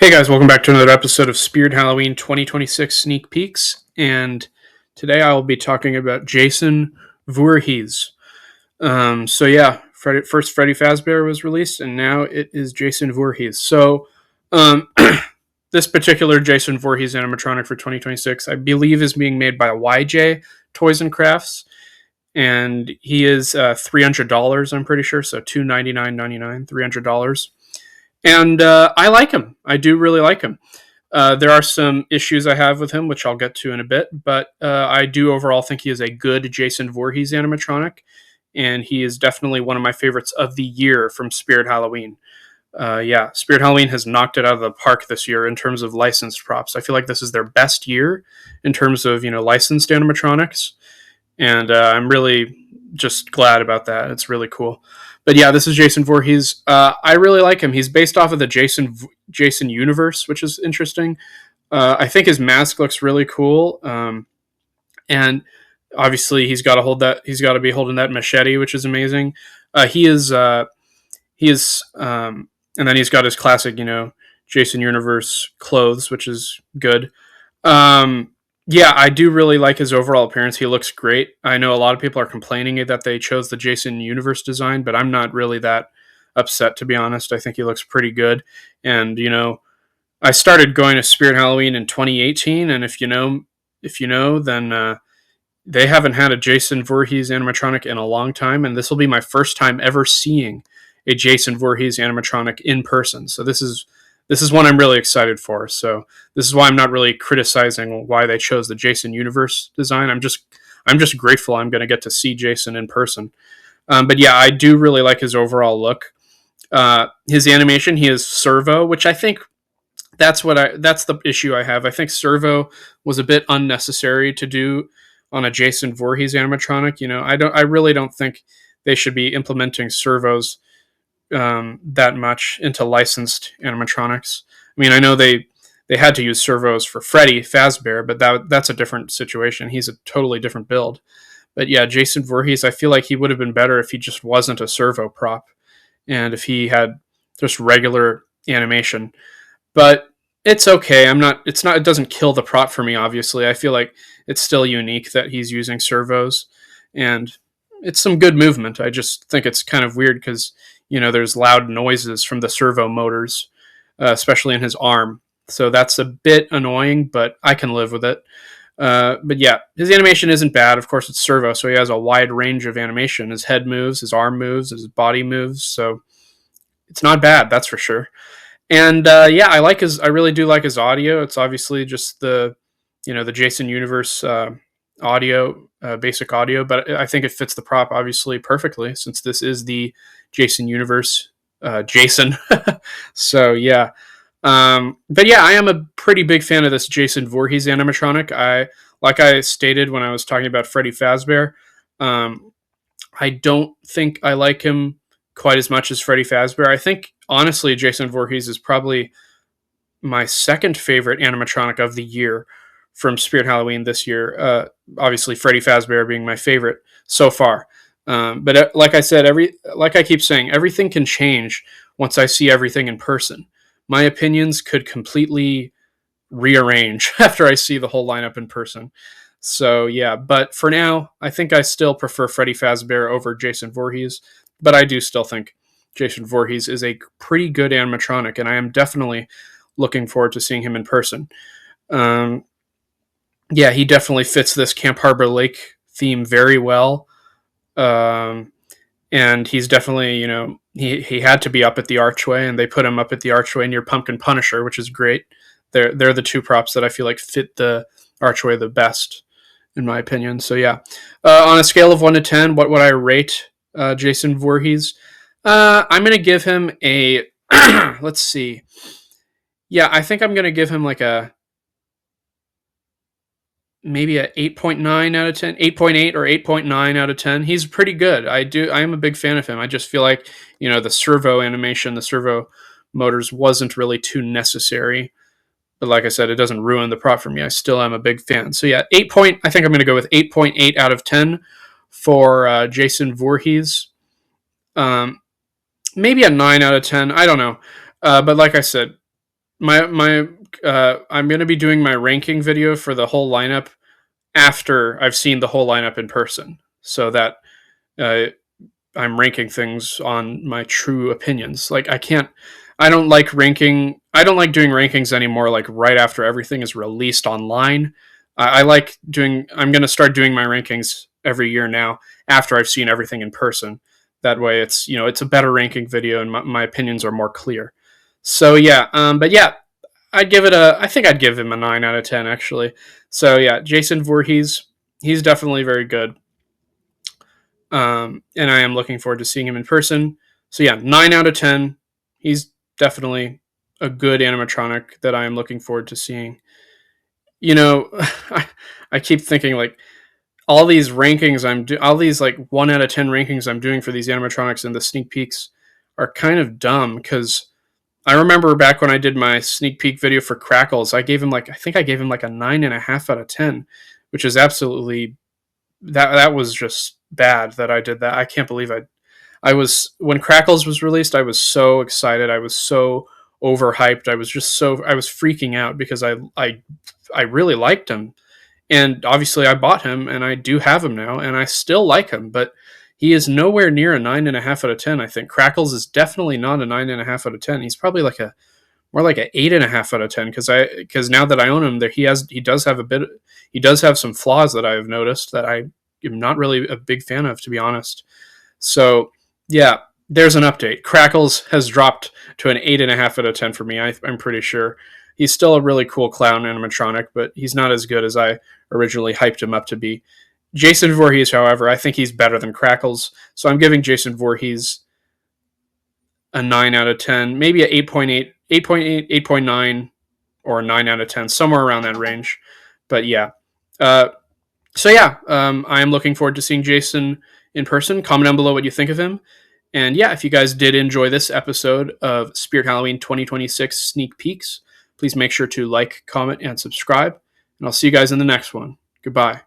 Hey guys, welcome back to another episode of Spirit Halloween 2026 Sneak Peeks. And today I will be talking about Jason Voorhees. First Freddy Fazbear was released, and now it is Jason Voorhees. Um, this particular Jason Voorhees animatronic for 2026, I believe, is being made by YJ Toys and Crafts, and he is $300. I'm pretty sure, so $299.99, $300. And I like him. I do really like him. There are some issues I have with him, which I'll get to in a bit, but I do overall think he is a good Jason Voorhees animatronic, and he is definitely one of my favorites of the year from Spirit Halloween. Spirit Halloween has knocked it out of the park this year in terms of licensed props. I feel like this is their best year in terms of licensed animatronics, and I'm really just glad about that. It's really cool. But yeah, this is Jason Voorhees. I really like him. He's based off of the Jason universe, which is interesting. I think his mask looks really cool, and obviously he's got to hold that. He's got to be holding that machete, which is amazing. He is, and then he's got his classic, Jason universe clothes, which is good. Yeah, I do really like his overall appearance. He looks great. I know a lot of people are complaining that they chose the Jason Universe design, but I'm not really that upset, to be honest. I think he looks pretty good. And, I started going to Spirit Halloween in 2018, and if you know, then they haven't had a Jason Voorhees animatronic in a long time, and this will be my first time ever seeing a Jason Voorhees animatronic in person. So this is one I'm really excited for. So this is why I'm not really criticizing why they chose the Jason Universe design. I'm just grateful I'm going to get to see Jason in person. But yeah, I do really like his overall look. His animation, he is servo, which I think that's the issue I have. I think servo was a bit unnecessary to do on a Jason Voorhees animatronic. I really don't think they should be implementing servos that much into licensed animatronics. I mean, I know they had to use servos for Freddy Fazbear, but that's a different situation. He's a totally different build. But yeah, Jason Voorhees, I feel like he would have been better if he just wasn't a servo prop and if he had just regular animation. But it's okay. It doesn't kill the prop for me, obviously. I feel like it's still unique that he's using servos, and it's some good movement. I just think it's kind of weird because there's loud noises from the servo motors, especially in his arm. So that's a bit annoying, but I can live with it. But yeah, his animation isn't bad. Of course, it's servo, so he has a wide range of animation. His head moves, his arm moves, his body moves. So it's not bad, that's for sure. And I really do like his audio. It's obviously just the Jason Universe audio, basic audio, but I think it fits the prop obviously perfectly since this is the Jason Universe Jason. So yeah. But yeah, I am a pretty big fan of this Jason Voorhees animatronic. Like I stated when I was talking about Freddy Fazbear, I don't think I like him quite as much as Freddy Fazbear. I think honestly Jason Voorhees is probably my second favorite animatronic of the year from Spirit Halloween this year. Obviously Freddy Fazbear being my favorite so far. But like I said, like I keep saying, everything can change once I see everything in person. My opinions could completely rearrange after I see the whole lineup in person. So yeah, but for now, I think I still prefer Freddy Fazbear over Jason Voorhees, but I do still think Jason Voorhees is a pretty good animatronic, and I am definitely looking forward to seeing him in person. Yeah, he definitely fits this Camp Harbor Lake theme very well. And he's definitely, he had to be up at the archway, and they put him up at the archway near Pumpkin Punisher, which is great. They're the two props that I feel like fit the archway the best, in my opinion. So yeah, on a scale of 1 to 10, what would I rate Jason Voorhees? I'm going to give him a, let's see. Yeah, I think I'm going to give him like maybe a 8.9 out of 10, 8.8 or 8.9 out of 10. He's pretty good. I am a big fan of him. I just feel like, the servo animation, the servo motors wasn't really too necessary. But like I said, it doesn't ruin the prop for me. I still am a big fan. So yeah, I think I'm going to go with 8.8 out of 10 for Jason Voorhees. Maybe a 9 out of 10. I don't know. But like I said, I'm going to be doing my ranking video for the whole lineup after I've seen the whole lineup in person, so that uh, I'm ranking things on my true opinions. Like I don't like ranking. I don't like doing rankings anymore. Like right after everything is released online, I like doing. I'm gonna start doing my rankings every year now after I've seen everything in person. That way, it's a better ranking video and my opinions are more clear. So yeah, but yeah, I'd give it a. I think I'd give him a 9 out of 10 actually. So yeah, Jason Voorhees, he's definitely very good. And I am looking forward to seeing him in person. So yeah, 9 out of 10. He's definitely a good animatronic that I am looking forward to seeing. You know, I keep thinking like all these like 1 out of 10 rankings I'm doing for these animatronics and the sneak peeks are kind of dumb because I remember back when I did my sneak peek video for Crackles, I think I gave him like a 9.5 out of 10, which is absolutely that was just bad that I did that. I can't believe I was when Crackles was released. I was so excited. I was so overhyped. I was freaking out because I really liked him, and obviously I bought him, and I do have him now, and I still like him, but he is nowhere near a 9.5 out of 10. I think Crackles is definitely not a 9.5 out of 10. He's probably like a more like an 8.5 out of 10 because now that I own him, there he does have some flaws that I have noticed that I am not really a big fan of, to be honest. So yeah, there's an update. Crackles has dropped to an 8.5 out of 10 for me. I'm pretty sure he's still a really cool clown animatronic, but he's not as good as I originally hyped him up to be. Jason Voorhees, however, I think he's better than Crackles, so I'm giving Jason Voorhees a 9 out of 10, maybe a 8.8, 8.8, 8.9, or a 9 out of 10, somewhere around that range. But yeah, uh, so yeah, I am looking forward to seeing Jason in person. Comment down below what you think of him. And yeah, if you guys did enjoy this episode of Spirit Halloween 2026 Sneak Peeks, please make sure to like, comment, and subscribe. And I'll see you guys in the next one. Goodbye.